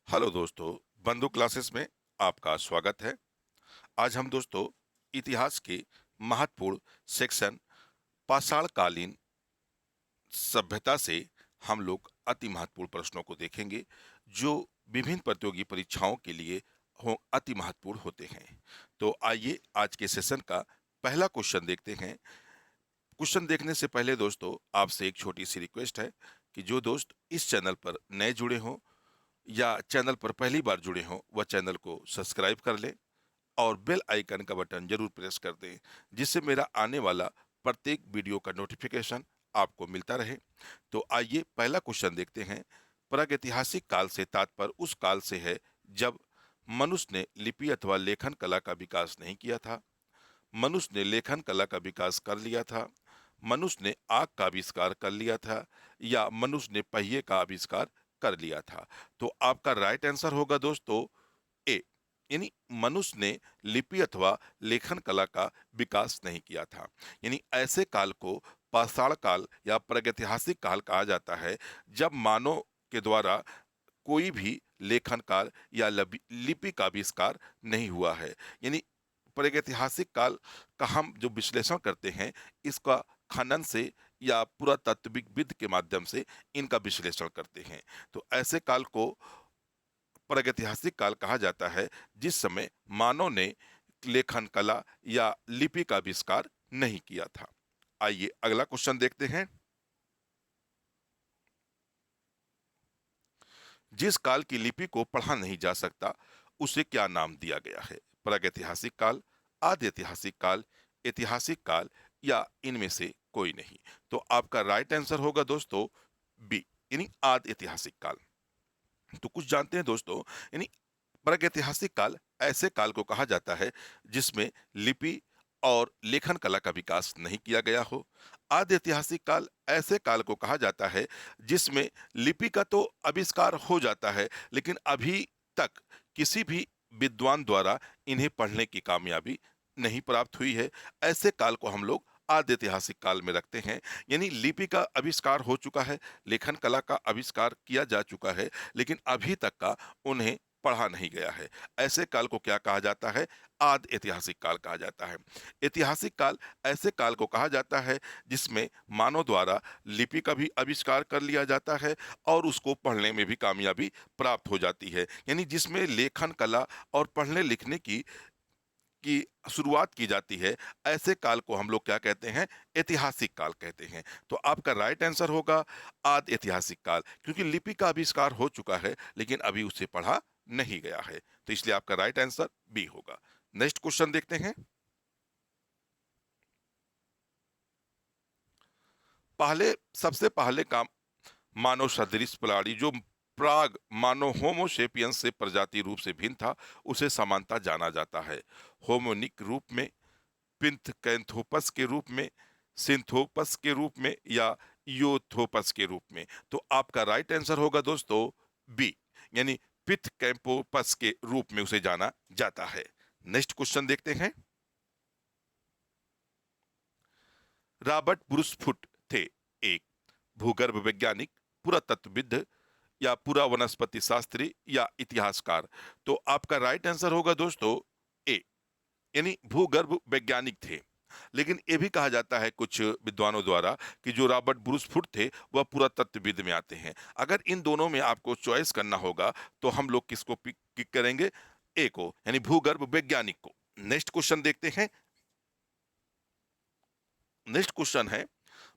Hello दोस्तों, बंधु classes में आपका स्वागत है। आज हम दोस्तों इतिहास के महत्वपूर्ण सेक्शन पाषाण कालीन सभ्यता से हम लोग अति महत्वपूर्ण प्रश्नों को देखेंगे जो विभिन्न प्रतियोगी परीक्षाओं के लिए हो अति महत्वपूर्ण होते हैं। तो आइए आज के सेशन का पहला क्वेश्चन देखते हैं। क्वेश्चन देखने से पहले दोस्तों आपसे एक छोटी सी रिक्वेस्ट है कि जो दोस्त इस चैनल पर नए जुड़े हों या चैनल पर पहली बार जुड़े हों वह चैनल को सब्सक्राइब कर लें और बेल आइकन का बटन जरूर प्रेस कर दें, जिससे मेरा आने वाला प्रत्येक वीडियो का नोटिफिकेशन आपको मिलता रहे। तो आइए पहला क्वेश्चन देखते हैं। प्रागैतिहासिक काल से तात्पर्य उस काल से है जब मनुष्य ने लिपि अथवा लेखन कला का विकास नहीं किया था, मनुष्य ने लेखन कला का विकास कर लिया था, मनुष्य ने आग का आविष्कार कर लिया था, या मनुष्य ने पहिए का आविष्कार कर लिया था। तो आपका राइट आंसर होगा दोस्तों ए, यानी मनुष्य ने लिपि अथवा लेखन कला का विकास नहीं किया था। यानी ऐसे काल को पाषाण काल या प्रागैतिहासिक काल कहा जाता है जब मानव के द्वारा कोई भी लेखन काल या लिपि का आविष्कार नहीं हुआ है। यानी प्रागैतिहासिक काल का हम जो विश्लेषण करते हैं इसका खनन से या पुरातात्विक के माध्यम से इनका विश्लेषण करते हैं। तो ऐसे काल को प्रागैतिहासिक काल कहा जाता है जिस समय मानव ने लेखन कला या लिपि का आविष्कार नहीं किया था। आइए अगला क्वेश्चन देखते हैं। जिस काल की लिपि को पढ़ा नहीं जा सकता उसे क्या नाम दिया गया है? प्रागैतिहासिक काल, आदि ऐतिहासिक काल, ऐतिहासिक काल या इनमें से कोई नहीं। तो आपका राइट आंसर होगा दोस्तों बी, यानी आदि ऐतिहासिक काल। तो कुछ जानते हैं दोस्तों, यानी प्रागैतिहासिक काल ऐसे काल को कहा जाता है जिसमें लिपि और लेखन कला का विकास नहीं किया गया हो। आदि ऐतिहासिक काल ऐसे काल को कहा जाता है जिसमें लिपि का तो आविष्कार हो जाता है लेकिन अभी तक किसी भी विद्वान द्वारा इन्हें पढ़ने की कामयाबी नहीं प्राप्त हुई है। ऐसे काल को हम लोग आदि ऐतिहासिक काल में रखते हैं। यानी लिपि का आविष्कार हो चुका है, लेखन कला का आविष्कार किया जा चुका है, लेकिन अभी तक का उन्हें पढ़ा नहीं गया है। ऐसे काल को क्या कहा जाता है? आदि ऐतिहासिक काल कहा जाता है। ऐतिहासिक काल ऐसे काल को कहा जाता है जिसमें मानव द्वारा लिपि का भी आविष्कार कर लिया जाता है और उसको पढ़ने में भी कामयाबी प्राप्त हो जाती है। यानी जिसमें लेखन कला और पढ़ने लिखने की शुरुआत की जाती है। ऐसे काल को हम लोग क्या कहते हैं? ऐतिहासिक काल कहते हैं। तो आपका राइट आंसर होगा आदि ऐतिहासिक काल, क्योंकि लिपि का आविष्कार हो चुका है लेकिन अभी उसे पढ़ा नहीं गया है। तो इसलिए आपका राइट आंसर बी होगा। नेक्स्ट क्वेश्चन देखते हैं। पहले सबसे पहले का मानव सदृश प्राणी जो प्राग मानव होमोसेपियंस से प्रजाति रूप से भिन्न था उसे समानता जाना जाता है। होमोनिक रूप में, पिंथकैंथोपस के रूप में, सिंथोपस के रूप में या यूथोपस के रूप में। तो आपका राइट आंसर होगा दोस्तों बी, यानी पिथकैंपोपस के रूप में उसे जाना जाता है। नेक्स्ट क्वेश्चन देखते हैं। रॉबर्ट ब्रूस फुट थे एक भूगर्भ वैज्ञानिक, पुरातत्वविद या पुरा वनस्पति शास्त्री या इतिहासकार। तो आपका राइट आंसर होगा दोस्तों ए, यानी भूगर्भ वैज्ञानिक थे। लेकिन यह भी कहा जाता है कुछ विद्वानों द्वारा कि जो रॉबर्ट ब्रूस फुट थे वह पुरातत्वविद में आते हैं। अगर इन दोनों में आपको चॉइस करना होगा तो हम लोग किसको पिक करेंगे? ए को, यानी भूगर्भ वैज्ञानिक को। नेक्स्ट क्वेश्चन देखते हैं। नेक्स्ट क्वेश्चन है,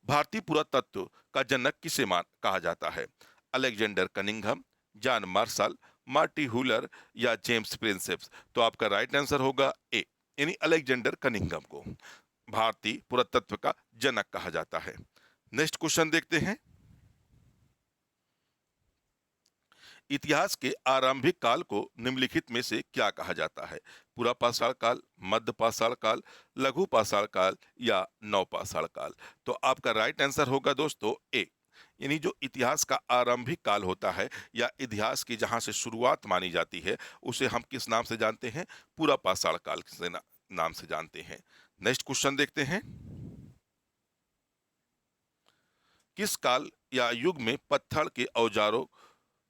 भारतीय पुरातत्व का जनक किसे मान कहा जाता है? अलेक्जेंडर कनिंघम, जॉन मार्शल, मार्टी हुलर या जेम्स प्रिंसेप्स। तो आपका राइट आंसर होगा ए, यानी अलेक्जेंडर कनिंघम को भारतीय पुरातत्व का जनक कहा जाता है। नेक्स्ट क्वेश्चन देखते हैं। इतिहास के आरंभिक काल को निम्नलिखित में से क्या कहा जाता है? पूरा पाषाण काल, मध्य पाषाण काल, लघु पाषाण काल या नव पाषाण काल। तो आपका राइट आंसर होगा दोस्तों ए, यानी जो इतिहास का आरंभिक काल होता है या इतिहास की जहां से शुरुआत मानी जाती है उसे हम किस नाम से जानते हैं? पूरा पाषाण काल से नाम से जानते हैं। नेक्स्ट क्वेश्चन देखते हैं। किस काल या युग में पत्थर के औजारों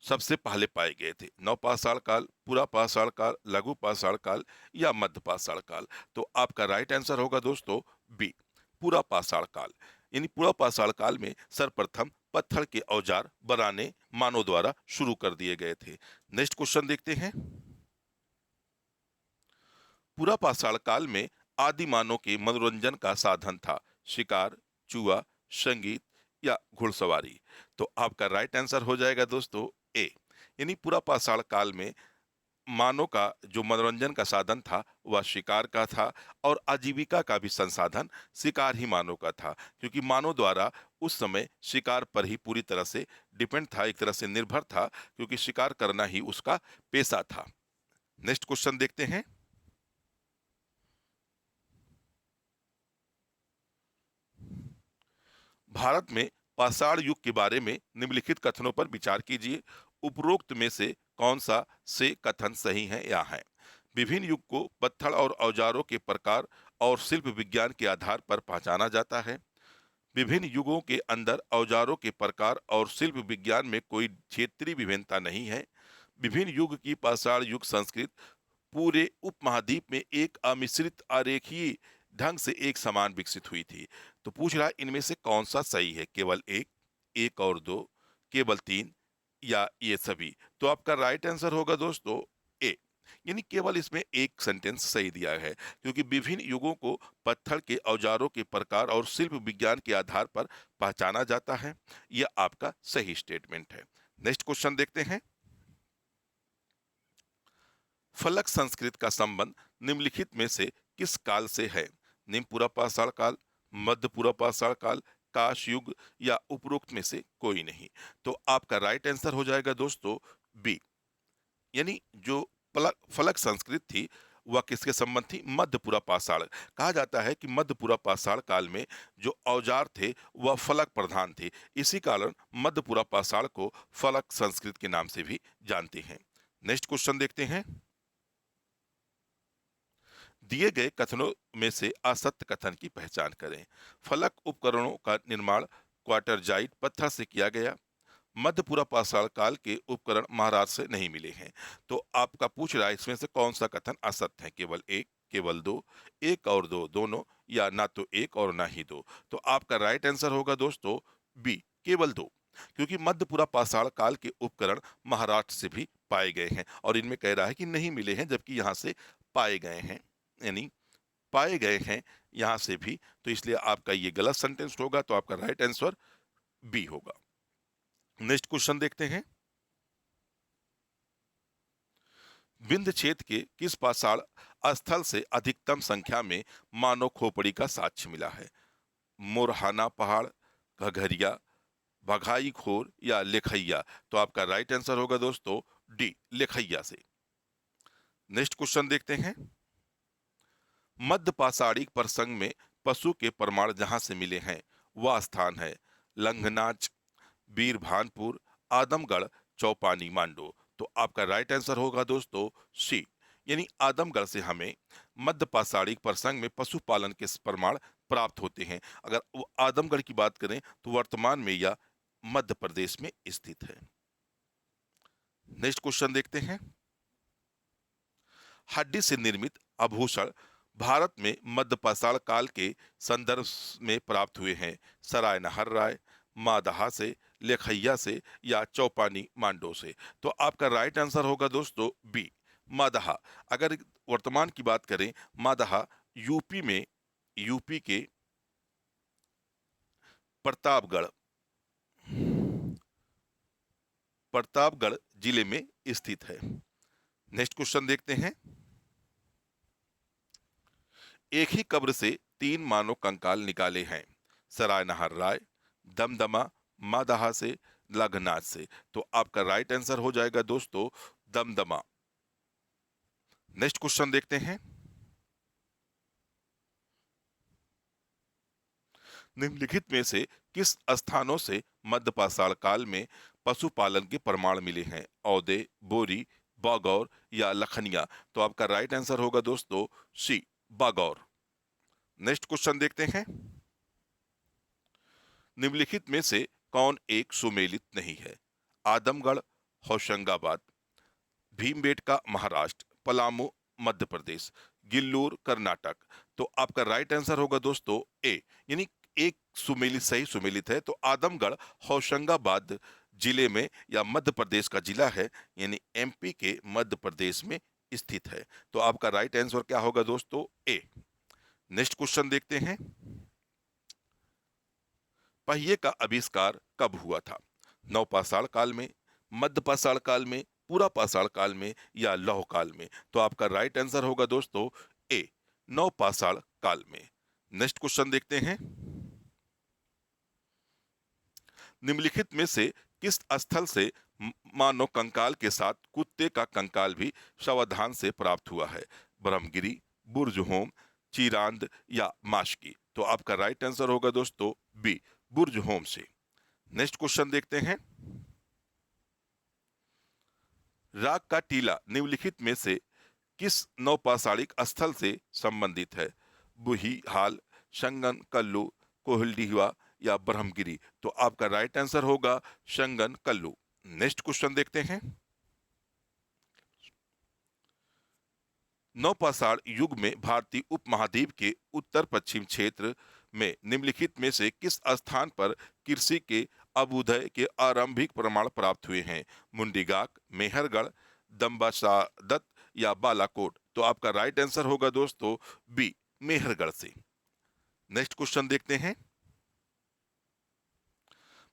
सबसे पहले पाए गए थे? नवपाषाण काल, पूरा पाषाण काल, लघु पाषाण काल या मध्य पाषाण काल? तो आपका राइट आंसर होगा दोस्तों बी, पूरा पाषाण काल। यानी पूरा पाषाण काल में सर्वप्रथम पत्थर के औजार बनाने मानव द्वारा शुरू कर दिए गए थे। नेक्स्ट क्वेश्चन देखते हैं। पूरा पाषाण काल में आदि मानव के मनोरंजन का साधन था शिकार, जुआ, संगीत या घुड़सवारी? तो आपका राइट आंसर हो जाएगा दोस्तों ए, यानी पूरा पाषाण काल में मानव का जो मनोरंजन का साधन था वह शिकार का था, और आजीविका का भी संसाधन शिकार ही मानव का था, क्योंकि मानव द्वारा उस समय शिकार पर ही पूरी तरह से डिपेंड था, एक तरह से निर्भर था, क्योंकि शिकार करना ही उसका पेशा था। नेक्स्ट क्वेश्चन देखते हैं। भारत में पाषाण युग के बारे में निम्नलिखित कथनों पर विचार कीजिए। उपरोक्त में से कौन सा से कथन सही है या है? विभिन्न युग को पत्थर और औजारों के प्रकार और शिल्प विज्ञान के आधार पर पहचाना जाता है। विभिन्न युगों के अंदर औजारों के प्रकार और शिल्प विज्ञान में कोई क्षेत्रीय विभिन्नता नहीं है। विभिन्न युग की पाषाण युग संस्कृत पूरे उपमहाद्वीप में एक अमिश्रित आरेखीय ढंग से एक समान विकसित हुई थी। तो पूछ रहा है इनमें से कौन सा सही है? केवल एक, एक और दो, केवल तीन या ये सभी? तो आपका राइट आंसर होगा दोस्तों ए, यानी केवल इसमें एक सेंटेंस सही दिया है, क्योंकि विभिन्न युगों को पत्थर के औजारों के प्रकार और शिल्प विज्ञान के आधार पर पहचाना जाता है। यह आपका सही स्टेटमेंट है। नेक्स्ट क्वेश्चन देखते हैं। फलक संस्कृत का संबंध निम्नलिखित में से किस काल से है? निम्न पूरा पाषाण काल, मध्य पूरा पाषाण काल, काश युग या उपरोक्त में से कोई नहीं? तो आपका राइट आंसर हो जाएगा दोस्तों बी, यानी जो फलक संस्कृत थी वह किसके संबंध थी? मध्यपुरा पाषाण। कहा जाता है कि मध्यपुरा पाषाण काल में जो औजार थे वह फलक प्रधान थे, इसी कारण मध्यपुरा पाषाण को फलक संस्कृत के नाम से भी जानते हैं। नेक्स्ट क्वेश्चन देखते हैं। दिए गए कथनों में से असत्य कथन की पहचान करें। फलक उपकरणों का निर्माण क्वार्टरजाइट पत्थर से किया गया। मध्यपुरा पाषाण काल के उपकरण महाराष्ट्र से नहीं मिले हैं। तो आपका पूछ रहा है इसमें से कौन सा कथन असत्य है? केवल एक, केवल दो, एक और दो दोनों, या ना तो एक और ना ही दो? तो आपका राइट आंसर होगा दोस्तों बी, केवल दो, क्योंकि मध्यपुरा पाषाण काल के उपकरण महाराष्ट्र से भी पाए गए हैं, और इनमें कह रहा है कि नहीं मिले हैं, जबकि यहां से पाए गए हैं, यानी पाए गए हैं यहां से भी। तो इसलिए आपका ये गलत सेंटेंस होगा, तो आपका राइट आंसर बी होगा। नेक्स्ट क्वेश्चन देखते हैं। विंध्य क्षेत्र के किस पाषाण स्थल से अधिकतम संख्या में मानव खोपड़ी का साक्ष्य मिला है? मोरहाना पहाड़, घघरिया, बघाई खोर या लेखैया? तो आपका राइट आंसर होगा दोस्तों डी, लेखैया से। नेक्स्ट क्वेश्चन देखते हैं। मध्य पाषाणिक प्रसंग में पशु के प्रमाण जहां से मिले हैं वह स्थान है लंघनाच, बीरभानपुर, आदमगढ़, चौपानी, मांडो? तो आपका राइट आंसर होगा दोस्तों सी, यानी आदमगढ़ से हमें मध्य पाषाणिक प्रसंग में पशुपालन के प्रमाण प्राप्त होते हैं। अगर वो आदमगढ़ की बात करें तो वर्तमान में यह मध्य प्रदेश में स्थित है। नेक्स्ट क्वेश्चन देखते हैं। हड्डी से निर्मित आभूषण भारत में मध्य पाषाण काल के संदर्भ में प्राप्त हुए हैं सराय नहर राय, मादहा से, लेखैया से या चौपानी, मांडो से? तो आपका राइट आंसर होगा दोस्तों बी, मादहा। अगर वर्तमान की बात करें, मादहा यूपी में, यूपी के प्रतापगढ़, प्रतापगढ़ जिले में स्थित है। नेक्स्ट क्वेश्चन देखते हैं। एक ही कब्र से तीन मानव कंकाल निकाले हैं सराय नहर राय, दमदमा, मादहा से, लाघनाथ से? तो आपका राइट आंसर हो जाएगा दोस्तों दमदमा। नेक्स्ट क्वेश्चन देखते हैं। निम्नलिखित में से किस स्थानों से मध्य पाषाण काल में पशुपालन के प्रमाण मिले हैं? औदे, बोरी, बागौर या लखनिया? तो आपका राइट आंसर होगा दोस्तों सी, बागौर। नेक्स्ट क्वेश्चन देखते हैं। निम्नलिखित में से कौन एक सुमेलित नहीं है? आदमगढ़, होशंगाबाद, भीमबेटका महाराष्ट्र, पलामू मध्य प्रदेश, गिल्लूर कर्नाटक। तो आपका राइट आंसर होगा दोस्तों ए, यानी एक सुमेलित सही सुमेलित है। तो आदमगढ़ होशंगाबाद जिले में या मध्य प्रदेश का जिला है, यानी एमपी के मध्य प्रदेश में स्थित है। तो आपका राइट आंसर क्या होगा दोस्तों? ए। नेक्स्ट क्वेश्चन देखते हैं। पहिए का आविष्कार कब हुआ था? नवपाषाण काल में, मध्य पाषाण काल में, पूरा पाषाण काल में या लौह काल में? तो आपका राइट आंसर होगा दोस्तों ए, नवपाषाण काल में। नेक्स्ट क्वेश्चन देखते हैं। निम्नलिखित में से किस स्थल से मानव कंकाल के साथ कुत्ते का कंकाल भी सावधान से प्राप्त हुआ है? ब्रह्मगिरी, बुर्ज होम, चीरांद या माशकी? तो आपका राइट आंसर होगा दोस्तों बी, बुर्ज होम से। नेक्स्ट क्वेश्चन देखते हैं। राग का टीला निम्नलिखित में से किस नवपाषाणिक स्थल से संबंधित है? बुही हाल, शंगन कल्लू, कोहलडीहवा या ब्रह्मगिरी? तो आपका राइट आंसर होगा शंगन कल्लू। नेक्स्ट क्वेश्चन देखते हैं। नवपाषाण युग में भारतीय उपमहाद्वीप के उत्तर पश्चिम क्षेत्र में निम्नलिखित में से किस स्थान पर कृषि के अभ्युदय के आरंभिक प्रमाण प्राप्त हुए हैं? मुंडीगाक, मेहरगढ़, दम्बासादत या बालाकोट? तो आपका राइट आंसर होगा दोस्तों बी, मेहरगढ़ से। नेक्स्ट क्वेश्चन देखते हैं।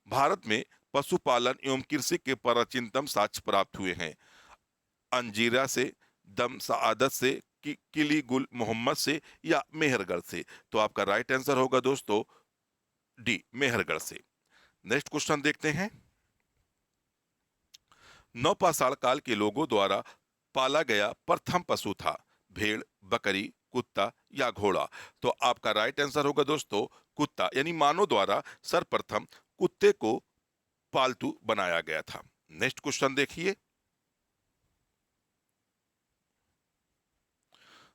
भारत में पशुपालन एवं कृषि के प्राचीनतम साक्ष्य प्राप्त हुए हैं। अंजीरा से, दमसादत से, किली गुल मोहम्मद से या मेहरगढ़ से? तो आपका राइट आंसर होगा दोस्तों डी, मेहरगढ़ से। नेक्स्ट क्वेश्चन देखते हैं। नवपाषाण काल के लोगों द्वारा पाला गया प्रथम पशु था? भेड़, बकरी, कुत्ता या घोड़ा? तो आपका राइट आंसर होगा दोस्तों कुत्ता, यानी मानव द्वारा सर्वप्रथम कुत्ते को पालतू बनाया गया था। नेक्स्ट क्वेश्चन देखिए।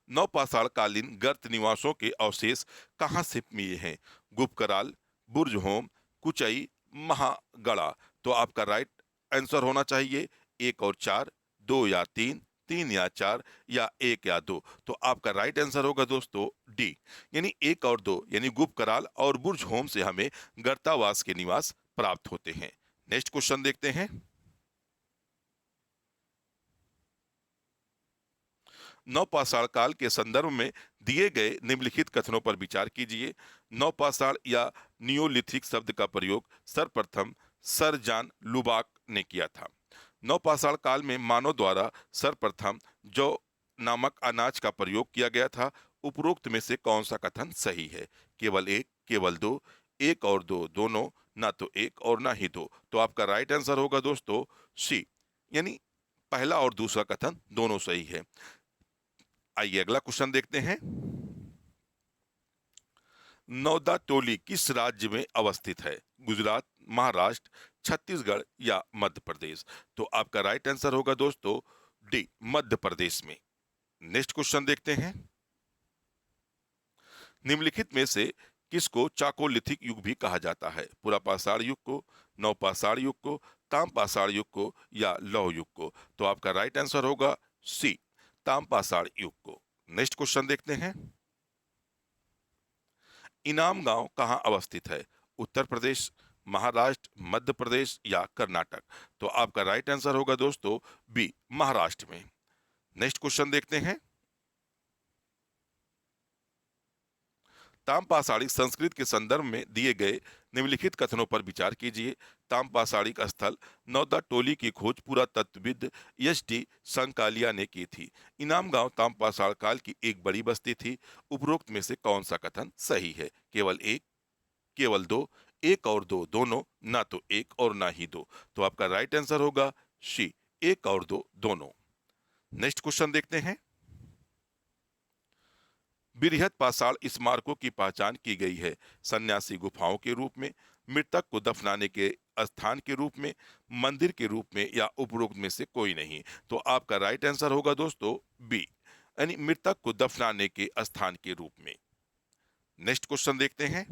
नवपाषाण कालीन गर्त निवासों के अवशेष कहां से मिले हैं? गुप्तकराल, बुर्ज होम, कुचई, महागढ़ा? तो आपका राइट आंसर होना चाहिए एक और चार, दो या तीन, तीन या चार या एक या दो? तो आपका राइट आंसर होगा दोस्तों डी, यानी एक और दो, यानी गुप्तकराल और बुर्ज होम से हमें गर्तावास के निवास प्राप्त होते हैं। नेक्स्ट क्वेश्चन देखते हैं। नवपाषाण काल के संदर्भ में दिए गए निम्नलिखित कथनों पर विचार कीजिए। नवपाषाण या नियोलिथिक शब्द का प्रयोग सर्वप्रथम सर जॉन लुबाक ने किया था। नवपाषाण काल में मानव द्वारा सर्वप्रथम जौ नामक अनाज का प्रयोग किया गया था। उपरोक्त में से कौन सा कथन सही है? केवल एक, केवल दो, एक और दो, दोनों, ना तो एक और ना ही दो? तो आपका राइट आंसर होगा दोस्तों सी, यानी पहला और दूसरा कथन दोनों सही है। आइए अगला क्वेश्चन देखते हैं। नौदा टोली किस राज्य में अवस्थित है? गुजरात, महाराष्ट्र, छत्तीसगढ़ या मध्य प्रदेश? तो आपका राइट आंसर होगा दोस्तों डी, मध्य प्रदेश में। नेक्स्ट क्वेश्चन देखते हैं। निम्नलिखित में से किसको चाकोलिथिक युग भी कहा जाता है? पुरापाषाण युग को, नवपाषाण युग को, ताम्रपाषाण युग को या लौह युग को? तो आपका राइट आंसर होगा सी, ताम्रपाषाण युग को। नेक्स्ट क्वेश्चन देखते हैं। इनाम गांव कहां अवस्थित है? उत्तर प्रदेश, महाराष्ट्र, मध्य प्रदेश या कर्नाटक? तो आपका राइट आंसर होगा दोस्तों बी, महाराष्ट्र में। नेक्स्ट क्वेश्चन देखते हैं। ताम्रपाषाणिक संस्कृत के संदर्भ में दिए गए निम्नलिखित कथनों पर विचार कीजिए। ताम्रपाषाणिक स्थल नौदा टोली की खोज पुरातत्वविद एच डी संकालिया ने की थी। इनाम गांव ताम्रपाषाण काल की एक बड़ी बस्ती थी। उपरोक्त में से कौन सा कथन सही है? केवल एक, केवल दो, एक और दो, दोनों, ना तो एक और ना ही दो? तो आपका राइट आंसर होगा सी, एक और दो, दोनों। नेक्स्ट क्वेश्चन देखते हैं। बृहद पाषाण स्मारकों की पहचान की गई है सन्यासी गुफाओं के रूप में, मृतक को दफनाने के स्थान के रूप में, मंदिर के रूप में या उपरोक्त में से कोई नहीं? तो आपका राइट आंसर होगा दोस्तों बी, यानी मृतक को दफनाने के स्थान के रूप में। नेक्स्ट क्वेश्चन देखते हैं।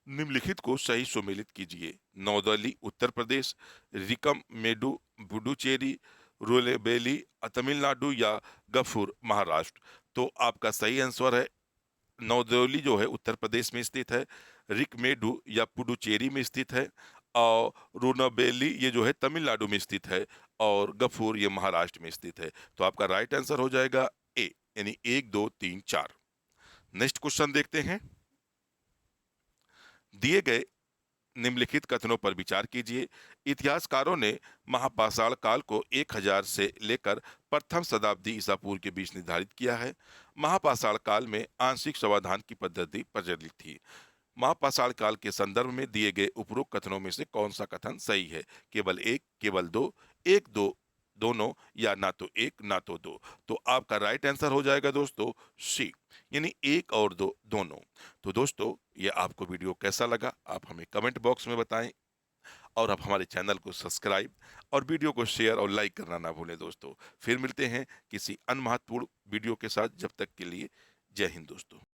निम्नलिखित को सही सुमेलित कीजिए। नौदली उत्तर प्रदेश, रिकम मेडु पुडुचेरी, रोलेबेली तमिलनाडु या गफूर महाराष्ट्र। तो आपका सही आंसर है नौदोली जो है उत्तर प्रदेश में स्थित है, रिकमेडू या पुडुचेरी में स्थित है, और रोनाबेली ये जो है तमिलनाडु में स्थित है, और गफूर ये महाराष्ट्र में स्थित है। तो आपका राइट आंसर हो जाएगा ए, यानी 1 2 3 4। नेक्स्ट क्वेश्चन देखते हैं। दिए गए निम्नलिखित कथनों पर विचार कीजिए। इतिहासकारों ने महापाषाण काल को 1000 से लेकर प्रथम शताब्दी ईसा पूर्व के बीच निर्धारित किया है। महापाषाण काल में आंशिक समाधान की पद्धति प्रचलित थी। महापाषाण काल के संदर्भ में दिए गए उपरोक्त कथनों में से कौन सा कथन सही है? केवल एक, केवल दो, एक दो, दोनों, या ना तो एक ना तो दो। तो आपका राइट आंसर हो जाएगा दोस्तों सी, यानी एक और दो, दोनों। तो दोस्तों, ये आपको वीडियो कैसा लगा आप हमें कमेंट बॉक्स में बताएं, और आप हमारे चैनल को सब्सक्राइब और वीडियो को शेयर और लाइक करना ना भूलें दोस्तों। फिर मिलते हैं किसी अन्य महत्वपूर्ण वीडियो के साथ। जब तक के लिए जय हिंद दोस्तों।